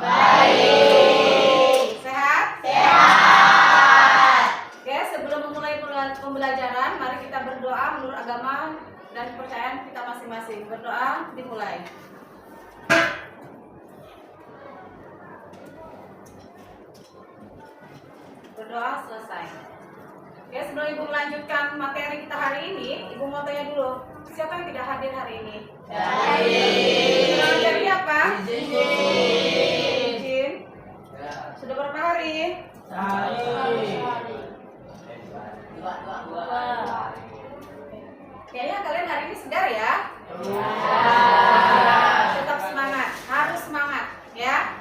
Baik. Sehat? Sehat. Oke, sebelum memulai pembelajaran, mari kita berdoa menurut agama dan kepercayaan kita masing-masing. Berdoa, dimulai. Berdoa selesai. Oke, sebelum Ibu melanjutkan materi kita hari ini, Ibu mau tanya dulu, siapa yang tidak hadir hari ini? Jadi apa? Izin. Sudah berapa hari? Kayaknya kalian hari ini segar ya? Tetap semangat, harus semangat ya.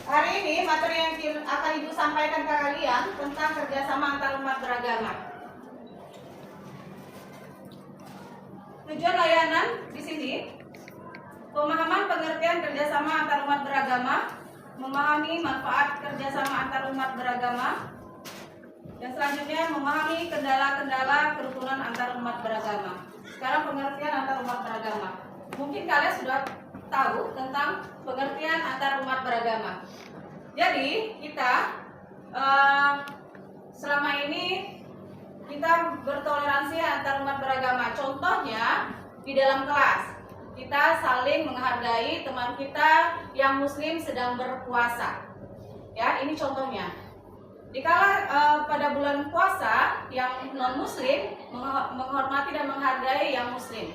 Hari ini materi yang akan Ibu sampaikan ke kalian tentang kerjasama antar umat beragama. Tujuan layanan di sini, pemahaman pengertian kerjasama antar umat beragama, memahami manfaat kerjasama antar umat beragama, dan selanjutnya memahami kendala-kendala kerukunan antar umat beragama. Sekarang pengertian antar umat beragama. Mungkin kalian sudah tahu tentang pengertian antar umat beragama. Jadi kita selama ini kita bertoleransi antar umat beragama. Contohnya di dalam kelas kita saling menghargai teman kita yang muslim sedang berpuasa. Ya, ini contohnya. Dikala pada bulan puasa yang non muslim menghormati dan menghargai yang muslim.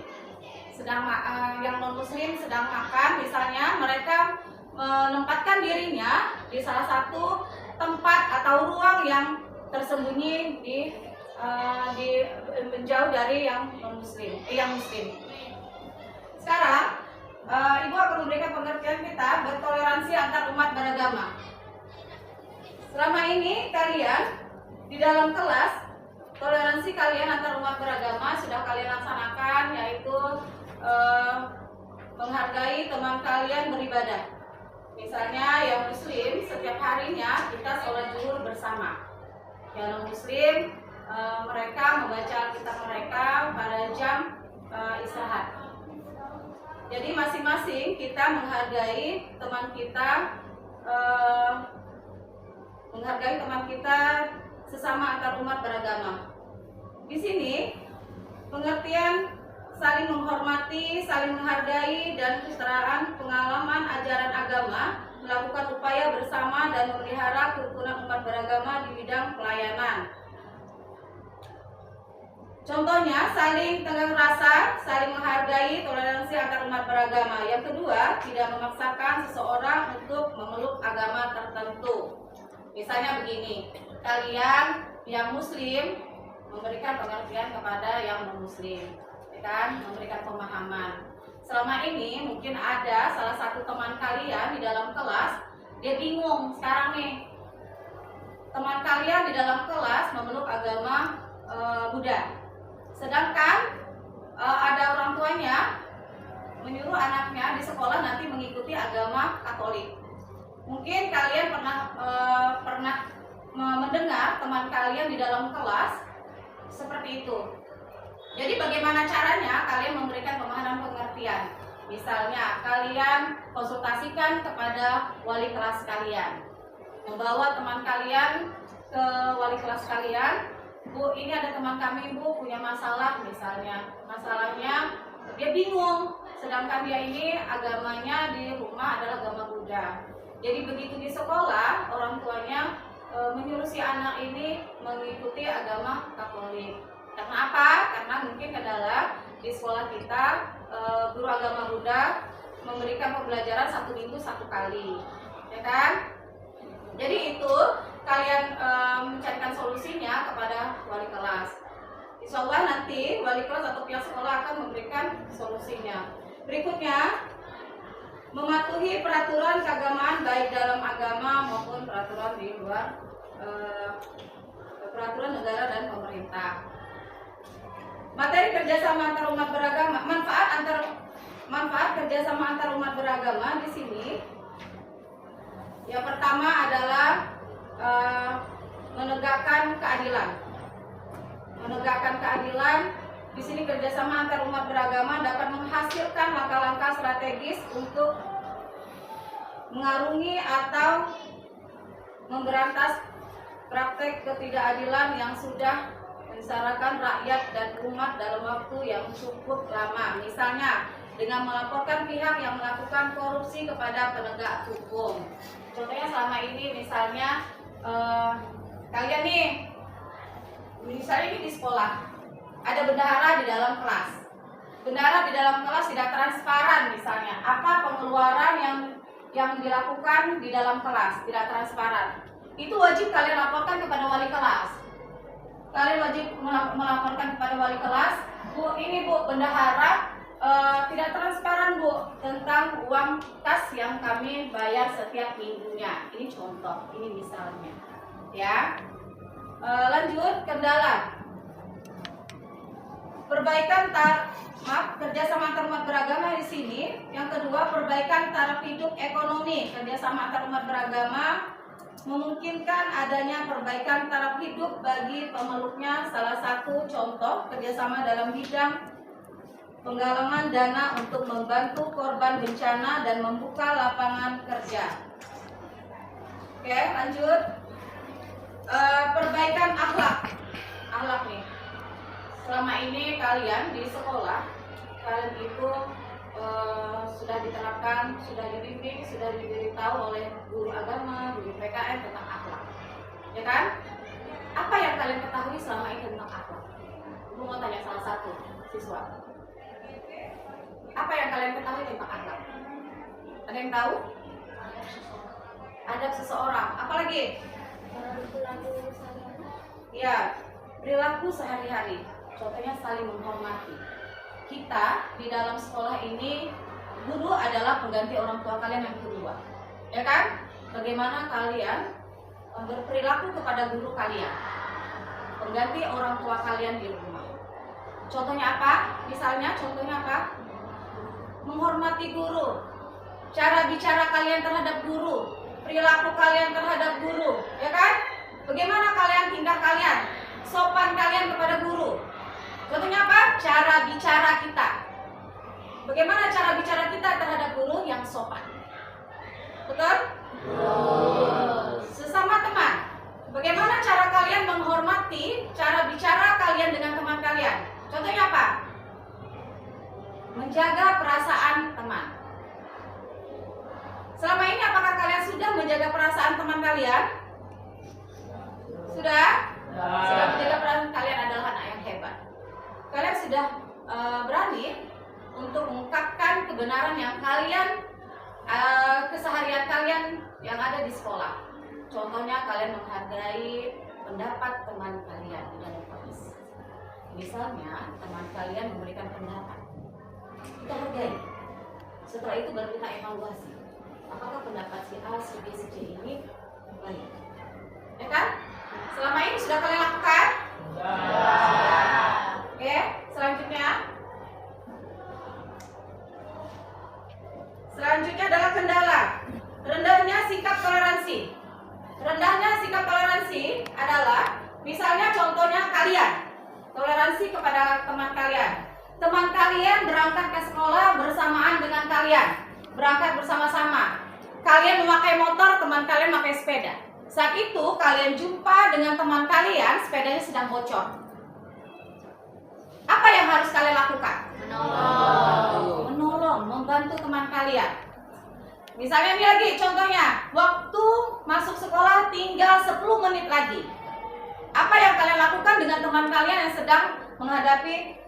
Sedang yang non muslim sedang makan, misalnya mereka menempatkan dirinya di salah satu tempat atau ruang yang tersembunyi di menjauh dari yang non muslim, yang muslim. Sekarang Ibu akan memberikan pengertian kita bertoleransi antar umat beragama. Selama ini kalian di dalam kelas toleransi kalian antar umat beragama sudah kalian laksanakan, yaitu menghargai teman kalian beribadah. Misalnya yang muslim setiap harinya kita sholat zuhur bersama. Yang non muslim mereka membaca Alkitab mereka pada jam istirahat. Jadi masing-masing kita menghargai teman kita sesama antar umat beragama. Di sini pengertian saling menghormati, saling menghargai, dan kesetaraan pengalaman ajaran agama, melakukan upaya bersama dan memelihara kerukunan umat beragama di bidang pelayanan. Contohnya, saling tenggang rasa, saling menghargai, toleransi antar umat beragama. Yang kedua, tidak memaksakan seseorang untuk memeluk agama tertentu. Misalnya begini, kalian yang muslim memberikan pengertian kepada yang non-muslim, ya kan? Memberikan pemahaman. Selama ini mungkin ada salah satu teman kalian di dalam kelas, dia bingung sekarang nih. Teman kalian di dalam kelas memeluk agama Buddha. Sedangkan ada orang tuanya menyuruh anaknya di sekolah nanti mengikuti agama Katolik. Mungkin kalian pernah mendengar teman kalian di dalam kelas seperti itu. Jadi bagaimana caranya kalian memberikan pemahaman pengertian? Misalnya kalian konsultasikan kepada wali kelas kalian, membawa teman kalian ke wali kelas kalian. Bu, ini ada teman kami, Bu, punya masalah misalnya. Masalahnya dia bingung, sedangkan dia ini agamanya di rumah adalah agama Buddha. Jadi begitu di sekolah, orang tuanya menyuruh si anak ini mengikuti agama Katolik. Karena apa? Karena mungkin adalah di sekolah kita guru agama Buddha memberikan pembelajaran 1 minggu 1 kali, ya kan? Jadi itu kalian mencarikan solusinya kepada wali kelas. Insya Allah nanti wali kelas atau pihak sekolah akan memberikan solusinya. Berikutnya, mematuhi peraturan keagamaan baik dalam agama maupun peraturan di luar peraturan negara dan pemerintah. Materi kerjasama antar umat beragama, manfaat kerjasama antar umat beragama di sini. Yang pertama adalah menegakkan keadilan. Menegakkan keadilan di sini kerjasama antar umat beragama dapat menghasilkan langkah-langkah strategis untuk mengarungi atau memberantas praktek ketidakadilan yang sudah disarakan rakyat dan umat dalam waktu yang cukup lama. Misalnya dengan melaporkan pihak yang melakukan korupsi kepada penegak hukum. Contohnya selama ini misalnya kalian nih, misalnya ini di sekolah ada bendahara di dalam kelas. Bendahara di dalam kelas tidak transparan misalnya. Apa pengeluaran yang dilakukan di dalam kelas tidak transparan. Itu wajib kalian laporkan kepada wali kelas. Kalian wajib melaporkan kepada wali kelas, Bu, ini Bu, bendahara tidak transparan Bu tentang uang kas yang kami bayar setiap minggunya. Ini contoh, ini misalnya. Ya, lanjut kendala. Perbaikan kerjasama antarumat beragama di sini. Yang kedua, perbaikan taraf hidup ekonomi. Kerjasama antarumat beragama memungkinkan adanya perbaikan taraf hidup bagi pemeluknya. Salah satu contoh kerjasama dalam bidang penggalangan dana untuk membantu korban bencana dan membuka lapangan kerja. Oke, lanjut. Perbaikan akhlak nih. Selama ini kalian di sekolah, kalian itu sudah diterapkan, sudah dibimbing, sudah diberitahu oleh guru agama, guru PKN tentang akhlak, ya kan? Apa yang kalian ketahui selama ini tentang akhlak? Aku mau tanya salah satu siswa. Apa yang kalian ketahui tentang akhlak? Ada yang tahu? Adab seseorang. Apalagi? Ya, perilaku sehari-hari. Contohnya saling menghormati. Kita di dalam sekolah ini, guru adalah pengganti orang tua kalian yang kedua, ya kan? Bagaimana kalian berperilaku kepada guru kalian, pengganti orang tua kalian di rumah. Contohnya apa? Misalnya contohnya apa? Menghormati guru, cara bicara kalian terhadap guru, perilaku kalian terhadap guru, ya kan? Bagaimana kalian tingkah kalian, sopan kalian kepada guru. Contohnya apa? Cara bicara kita. Bagaimana cara bicara kita terhadap guru yang sopan? Betul? Sesama teman. Bagaimana cara kalian menghormati cara bicara kalian dengan teman kalian? Contohnya apa? Menjaga perasaan teman. Selama ini apakah kalian sudah menjaga perasaan teman kalian? Sudah? Sudah menjaga perasaan kalian adalah anak yang hebat. Kalian sudah berani untuk mengungkapkan kebenaran yang kalian keseharian kalian yang ada di sekolah. Contohnya kalian menghargai pendapat teman kalian di dalam kelas. Misalnya teman kalian memberikan pendapat, kita hargai. Setelah itu baru kita evaluasi. Apakah pendapat si A, si B, si C ini baik? Ya kan? Selama ini sudah kalian lakukan? Oke, selanjutnya. Selanjutnya adalah kendala. Rendahnya sikap toleransi. Rendahnya sikap toleransi adalah, misalnya contohnya kalian, toleransi kepada teman kalian. Teman kalian berangkat ke sekolah bersamaan dengan kalian, berangkat bersama-sama. Kalian memakai motor, teman kalian memakai sepeda. Saat itu kalian jumpa dengan teman kalian, sepedanya sedang bocor. Apa yang harus kalian lakukan? Menolong, membantu teman kalian. Misalnya ini lagi contohnya, waktu masuk sekolah tinggal 10 menit lagi. Apa yang kalian lakukan dengan teman kalian yang sedang menghadapi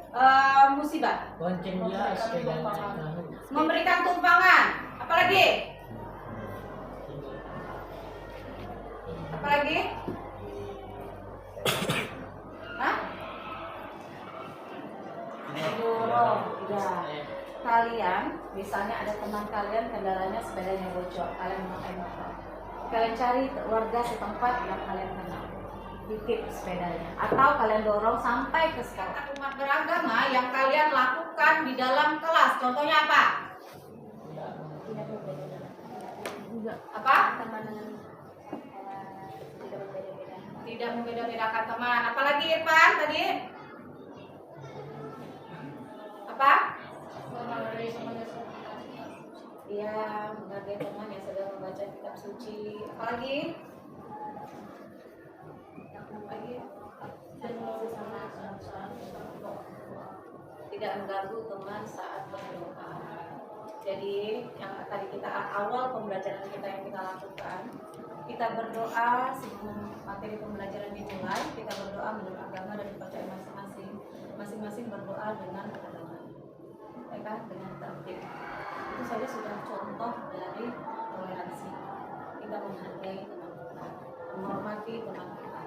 musibah? Bonceng dia sepedanya. Memberikan tumpangan. Apalagi? Apalagi? Hah? Dorong. Ya. Kalian, misalnya ada teman kalian kendalanya sepedanya bocor, kalian memakai motor. Kalian cari warga setempat yang kalian kenal, titip sepedanya, atau kalian dorong sampai ke sekolah. Umat beragama yang kalian lakukan di dalam kelas, contohnya apa? Apa? Tidak membeda-bedakan teman. Apalagi Irfan tadi? Apa? Iya, menghargai teman yang sedang membaca kitab suci. Apalagi? Tidak mengganggu teman saat berdoa. Jadi yang tadi kita awal pembelajaran kita yang kita lakukan, kita berdoa sebelum materi pembelajaran dimulai, kita berdoa menurut agama dan kepercayaan masing-masing. Masing-masing berdoa dengan agama, ya kan? Dengan tertib. Itu saja sudah contoh dari toleransi. Kita menghargai teman kita, menghormati teman kita.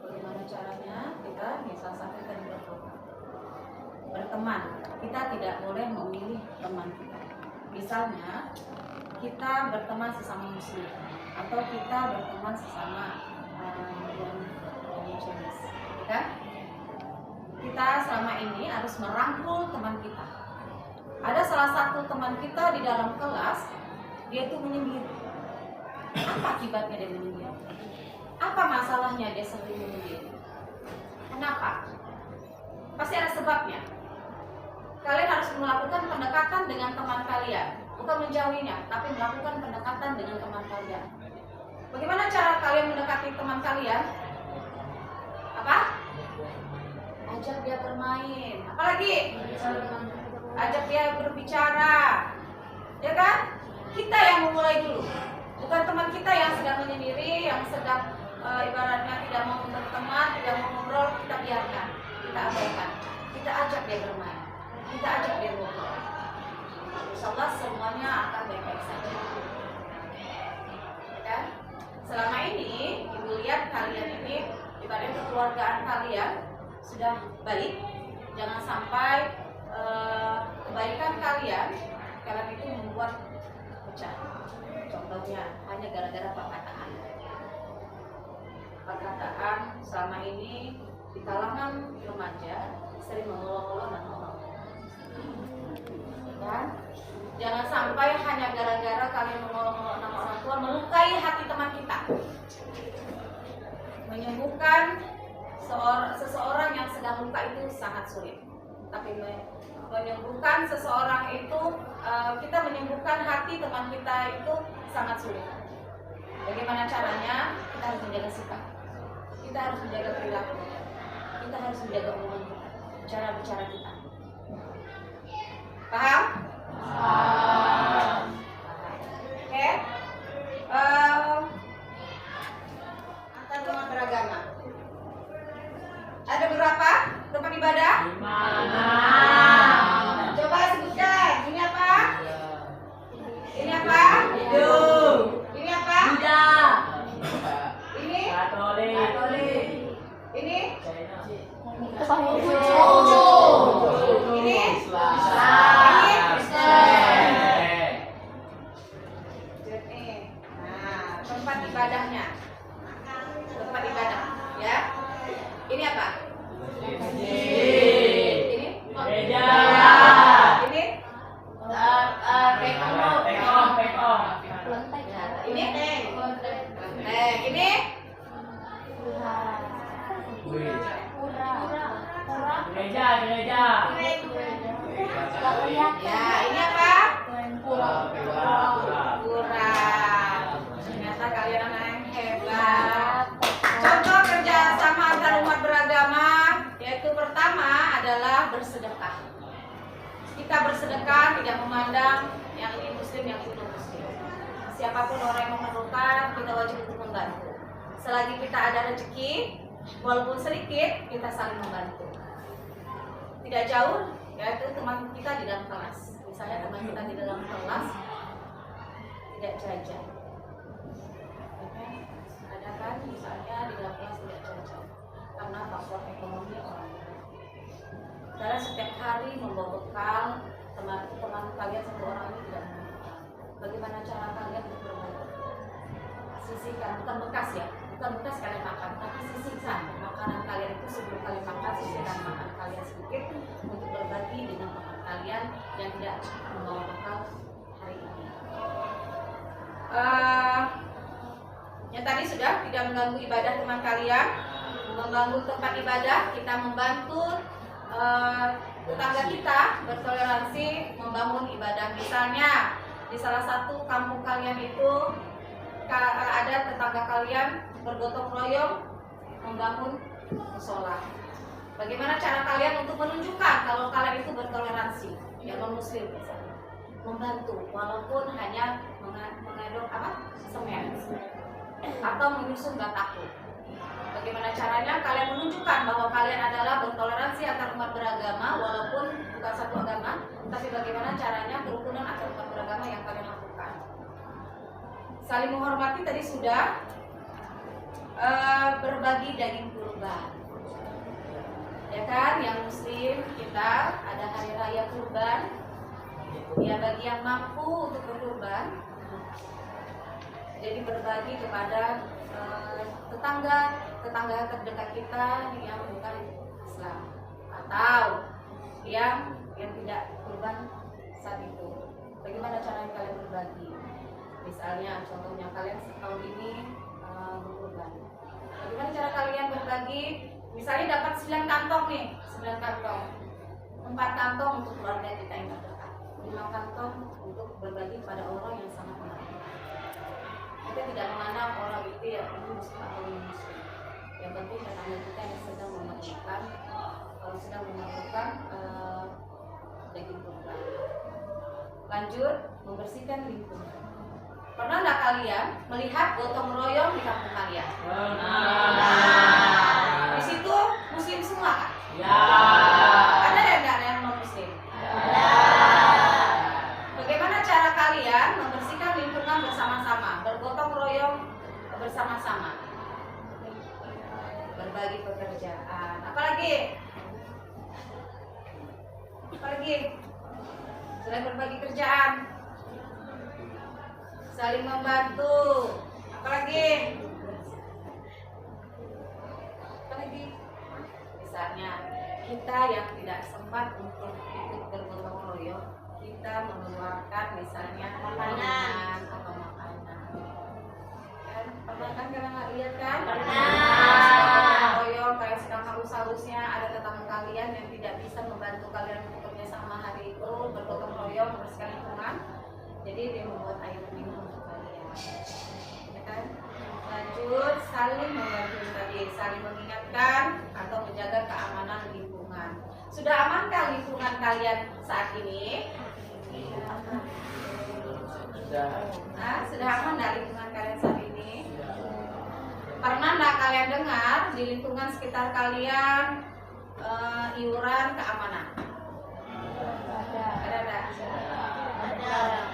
Bagaimana caranya? Kita salah satu tadi berteman. Kita tidak boleh memilih teman kita. Misalnya kita berteman sesama muslim atau kita berteman sesama yang jenis, kan? Kita selama ini harus merangkul teman kita. Ada salah satu teman kita di dalam kelas, dia itu menyendiri. Apa akibatnya dia menyendiri? Apa masalahnya dia sering menyendiri? Kenapa? Pasti ada sebabnya. Kalian harus melakukan pendekatan dengan teman kalian, bukan menjauhinya, tapi melakukan pendekatan dengan teman kalian. Bagaimana cara kalian mendekati teman kalian? Apa? Ajak dia bermain. Apalagi? Ajak dia berbicara. Ya kan? Kita yang memulai dulu. Bukan teman kita yang sedang menyendiri, yang sedang ibaratnya tidak mau berteman, tidak mau ngobrol, kita biarkan, kita abaikan. Kita ajak dia bermain. Kita ajak dia ngobrol. Insyaallah semuanya akan baik-baik saja. Ya kan? Selama ini ibu lihat kalian ini ibaratnya kekeluargaan kalian sudah baik. Jangan sampai kebaikan kalian itu membuat pecah. Contohnya hanya gara-gara perkataan selama ini di kalangan remaja sering mengolok-olok nama orang. Dan jangan sampai hanya gara-gara kalian mengolok-olok nama orang tua melukai hati teman kita. Menyembuhkan seseorang yang sedang luka itu sangat sulit. Tapi menyembuhkan seseorang itu, kita menyembuhkan hati teman kita itu sangat sulit. Bagaimana caranya? Kita harus menjaga sikap, kita harus menjaga perilaku, kita harus menjaga omongan kita, cara bicara kita. Paham? Oke. Antar umat beragama. Ada berapa tempat ibadah? 5. Coba sebutkan. Ini apa? Ini apa? Hindu. Ini apa? Buddha. Ini? Katolik. Ini? Konghucu. Ini? Nah, tempat ibadahnya. Tempat ibadah, ya. Ini apa? Ini? Gereja. Ini? Ini? Ini? Gereja. Ya, ini apa? Pura. Ternyata kalian anak yang hebat. Contoh kerjasama antar umat beragama, yaitu pertama adalah bersedekah. Kita bersedekah tidak memandang yang ini muslim, yang itu muslim. Siapapun orang yang memerlukan, kita wajib untuk membantu. Selagi kita ada rezeki, walaupun sedikit, kita saling membantu. Tidak jauh, yaitu teman kita di dalam kelas. Misalnya teman kita di dalam kelas tidak jajan. Ada kan misalnya di dalam kelas tidak jajan karena faktor ekonomi orang. Karena setiap hari membawa bekal, teman kalian satu orang ini tidak membawa. Bagaimana cara kalian untuk berbagi? Sisihkan, bukan bekas ya, bukan bekas kalian makan, tapi sisihkan makanan kalian itu sebelum kalian makan, sisihkan makan kalian sedikit untuk berbagi dengan teman kalian yang tidak membawa bekal hari ini. Yang tadi sudah tidak mengganggu ibadah teman kalian, mengganggu tempat ibadah, kita membantu tetangga kita bertoleransi membangun ibadah. Misalnya di salah satu kampung kalian itu ada tetangga kalian bergotong royong membangun musola. Bagaimana cara kalian untuk menunjukkan kalau kalian itu bertoleransi, yang non muslim misalnya, membantu walaupun hanya mengaduk semen atau menyusun bataku. Bagaimana caranya kalian menunjukkan bahwa kalian adalah bertoleransi antar umat beragama walaupun bukan satu agama, tapi bagaimana caranya kerukunan antar umat beragama yang kalian lakukan. Saling menghormati tadi sudah, berbagi daging kurban. Ya kan, yang muslim kita ada hari raya kurban. Ya bagi yang mampu untuk berkurban, jadi berbagi kepada tetangga terdekat kita yang bukan Islam atau yang tidak kurban saat itu. Bagaimana cara kalian berbagi? Misalnya contohnya kalian tahun ini berkurban. Bagaimana cara kalian berbagi? Misalnya dapat 9 kantong nih, 9 kantong. 4 kantong untuk keluarga kita yang terdekat. 5 kantong untuk berbagi kepada orang yang sangat membutuhkan. Kita tidak memandang orang itu ya muslim atau muslim. Yang penting tetangga kita yang sedang memerlukan daging kurban. Lanjut, membersihkan lingkungan. Pernah nggak kalian melihat gotong royong di kampung kalian? Di situ muslim semua kan? Ya. Ada yang nggak yang non muslim? Bagaimana cara kalian membersihkan lingkungan bersama-sama, bergotong royong bersama-sama, berbagi pekerjaan, apalagi selain berbagi kerjaan, saling membantu, apalagi misalnya kita yang tidak sempat untuk ikut bergotong royong, kita mengeluarkan misalnya makanan atau makanan. Kan pernah kan kalian lihat kan? Pernah. Royong kayak sedang haus-hausnya ada tetangga kalian yang tidak bisa membantu kalian bekerja sama hari itu bergotong royong membersihkan lingkungan. Jadi dia membuat air minum untuk kalian. Ya kan? Lanjut, saling membantu tadi, saling mengingatkan atau menjaga keamanan lingkungan. Sudah amankah lingkungan kalian saat ini? Sudah aman nggak lingkungan kalian saat ini? Pernah nggak kalian dengar di lingkungan sekitar kalian iuran keamanan?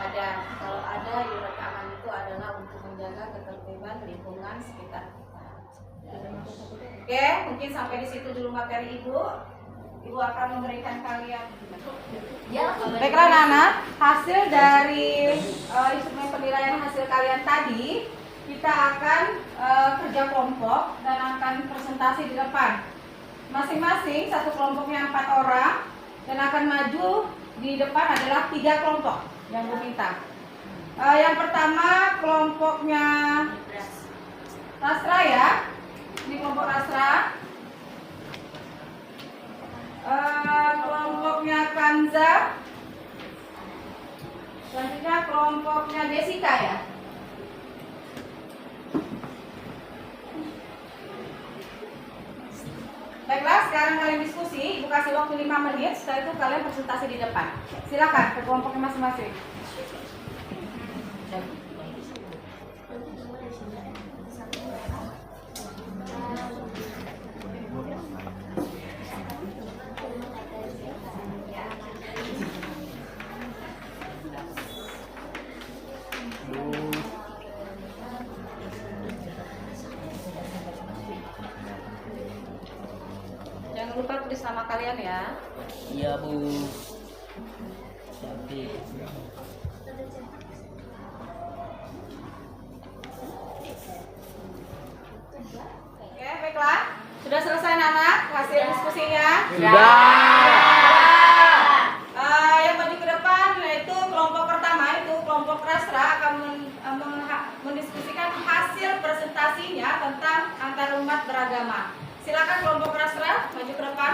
Ada. Kalau ada iuran keamanan itu adalah untuk menjaga ketertiban lingkungan sekitar kita. Oke, mungkin sampai di situ dulu materi Ibu. Ibu akan memberikan kalian. Baiklah anak-anak, hasil dari instrumen penilaian hasil kalian tadi, kita akan kerja kelompok dan akan presentasi di depan. Masing-masing satu kelompoknya 4 orang dan akan maju di depan adalah 3 kelompok yang Bu minta. Yang pertama kelompoknya Rasra ya, ini kelompok Rasra. Kelompoknya Kanza. Selanjutnya kelompoknya Jessica ya. Baiklah, sekarang kalian diskusi. Ibu kasih waktu 5 menit. Setelah itu kalian presentasi di depan. Silakan ke kelompoknya masing-masing. Jangan lupa tulis nama kalian ya. Iya Bu. Cantik. Oke, baiklah. Sudah selesai anak hasil diskusinya? Sudah. Yang maju ke depan yaitu kelompok pertama itu kelompok Rasra akan mendiskusikan hasil presentasinya tentang antarumat beragama. Silakan kelompok Rasra maju ke depan.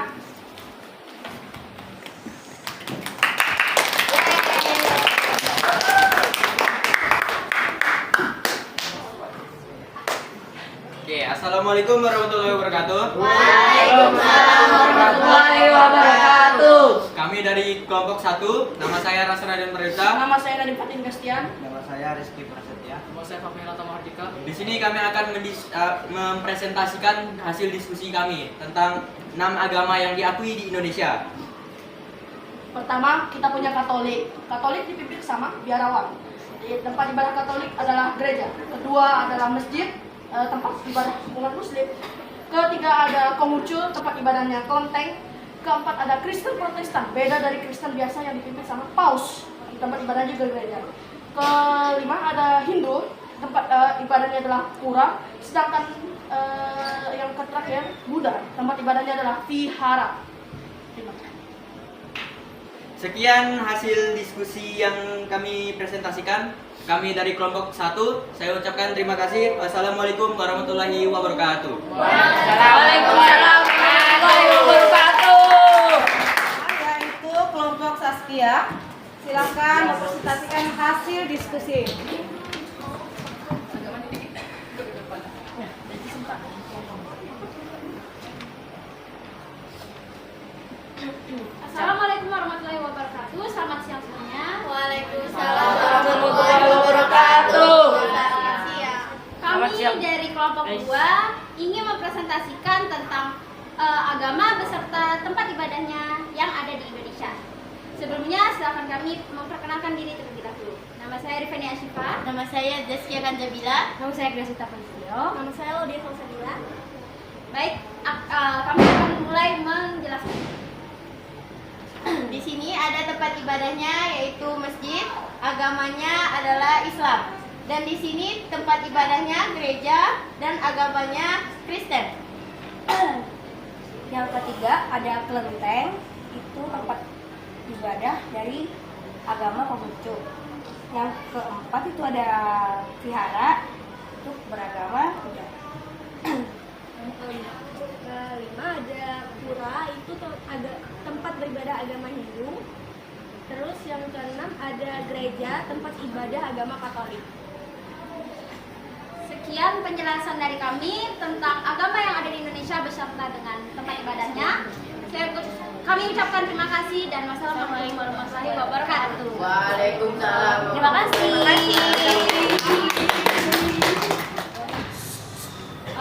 Assalamualaikum warahmatullahi wabarakatuh. Waalaikumsalam warahmatullahi wabarakatuh. Kami dari kelompok 1, nama saya Rasana dan Perdita. Nama saya Nadine Fatin Gastian. Nama saya Rizky Prasetya. Nama saya Fahmila Tamahardika. Di sini kami akan mempresentasikan hasil diskusi kami tentang 6 agama yang diakui di Indonesia. Pertama, kita punya Katolik. Katolik dipimpin sama biarawan. Di tempat ibadah Katolik adalah gereja. Kedua adalah masjid, tempat ibadah umat Muslim. Ketiga ada Konghucu, tempat ibadahnya Kelenteng. Keempat ada Kristen Protestan, beda dari Kristen biasa yang dipimpin sama Paus. Tempat ibadahnya juga gereja. Kelima ada Hindu, tempat ibadahnya adalah Pura. Sedangkan yang terakhir Buddha, tempat ibadahnya adalah Vihara. Terima kasih. Sekian hasil diskusi yang kami presentasikan. Kami dari kelompok 1, saya ucapkan terima kasih. Wassalamualaikum warahmatullahi wabarakatuh. Waalaikumsalam warahmatullahi wabarakatuh. Yaitu kelompok Saskia. Silakan mempresentasikan hasil diskusi. Assalamualaikum warahmatullahi wabarakatuh. Selamat siang semuanya. Waalaikumsalam warahmatullahi wabarakatuh. Selamat siang. Kami dari kelompok 2 ingin mempresentasikan tentang agama beserta tempat ibadahnya yang ada di Indonesia. Sebelumnya silakan kami memperkenalkan diri terlebih dahulu. Nama saya Rifani Asyifa. Nama saya Zaskia Kanjabila. Nama saya Gresita Pansio. Nama saya Laudia Salsabila. Baik, kami akan mulai menjelaskan. Di sini ada tempat ibadahnya yaitu masjid, agamanya adalah Islam. Dan di sini tempat ibadahnya gereja dan agamanya Kristen. Yang ketiga ada kelenteng, itu tempat ibadah dari agama Konghucu. Yang keempat itu ada vihara, itu beragama Buddha. Yang kelima ada pura, itu tempat beribadah agama Hindu. Terus yang keenam ada gereja, tempat ibadah agama Katolik. Sekian penjelasan dari kami tentang agama yang ada di Indonesia beserta dengan tempat ibadahnya. Kami ucapkan terima kasih dan wassalamualaikum warahmatullahi wabarakatuh. Waalaikumsalam. Terima kasih.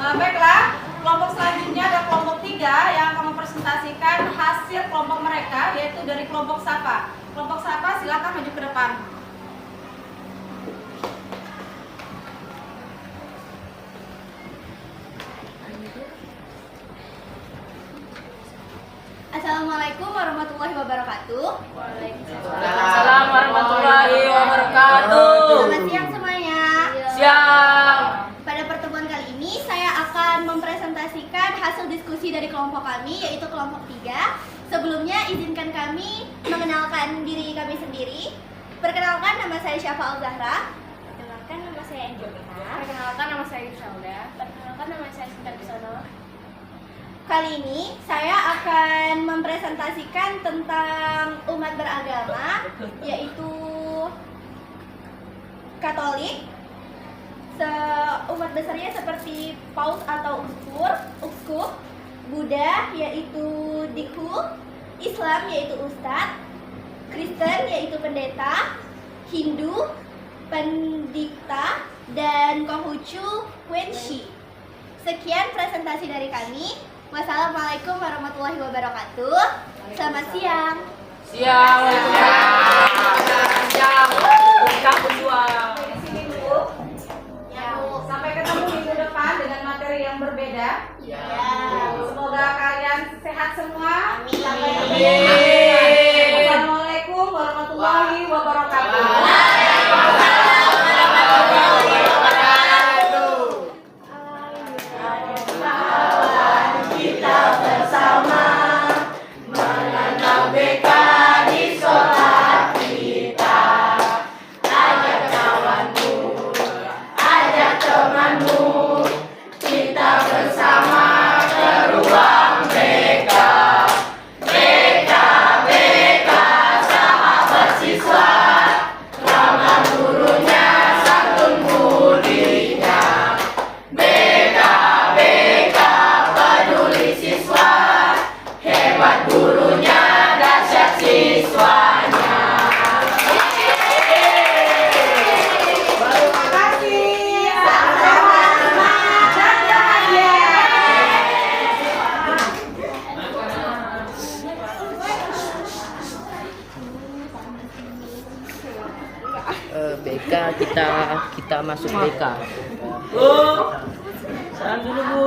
Baiklah, kelompok selanjutnya ada kelompok 3 yang akan mempresentasikan hasil kelompok mereka, yaitu dari kelompok Sapa. Kelompok Sapa silakan maju ke depan. Assalamualaikum warahmatullahi wabarakatuh. Waalaikumsalam warahmatullahi wabarakatuh. Selamat siang semuanya. Siang. Pada pertemuan kali ini saya akan mempresentasikan hasil diskusi dari kelompok kami yaitu kelompok 3. Sebelumnya izinkan kami mengenalkan diri kami sendiri. Perkenalkan, nama saya Syafa Al-Zahra. Perkenalkan, nama saya Angelina. Perkenalkan, nama saya Yushalda. Perkenalkan, nama saya Sinta Bisono. Kali ini saya akan mempresentasikan tentang umat beragama yaitu Katolik. Umat besarnya seperti Paus atau Uskup, Buddha yaitu Dikhu, Islam yaitu Ustadz, Kristen yaitu pendeta, Hindu, pendikta, dan Konghucu, Wenshi. Sekian presentasi dari kami. Wassalamualaikum warahmatullahi wabarakatuh. Selamat siang. Siang. Siang. Kamu jual. Di sini dulu. Sampai ketemu minggu depan dengan materi yang berbeda. Semoga kalian sehat semua. Amin. Sampai ketemu. Assalamualaikum warahmatullahi wabarakatuh. BK kita masuk BK. Bu, salam dulu Bu.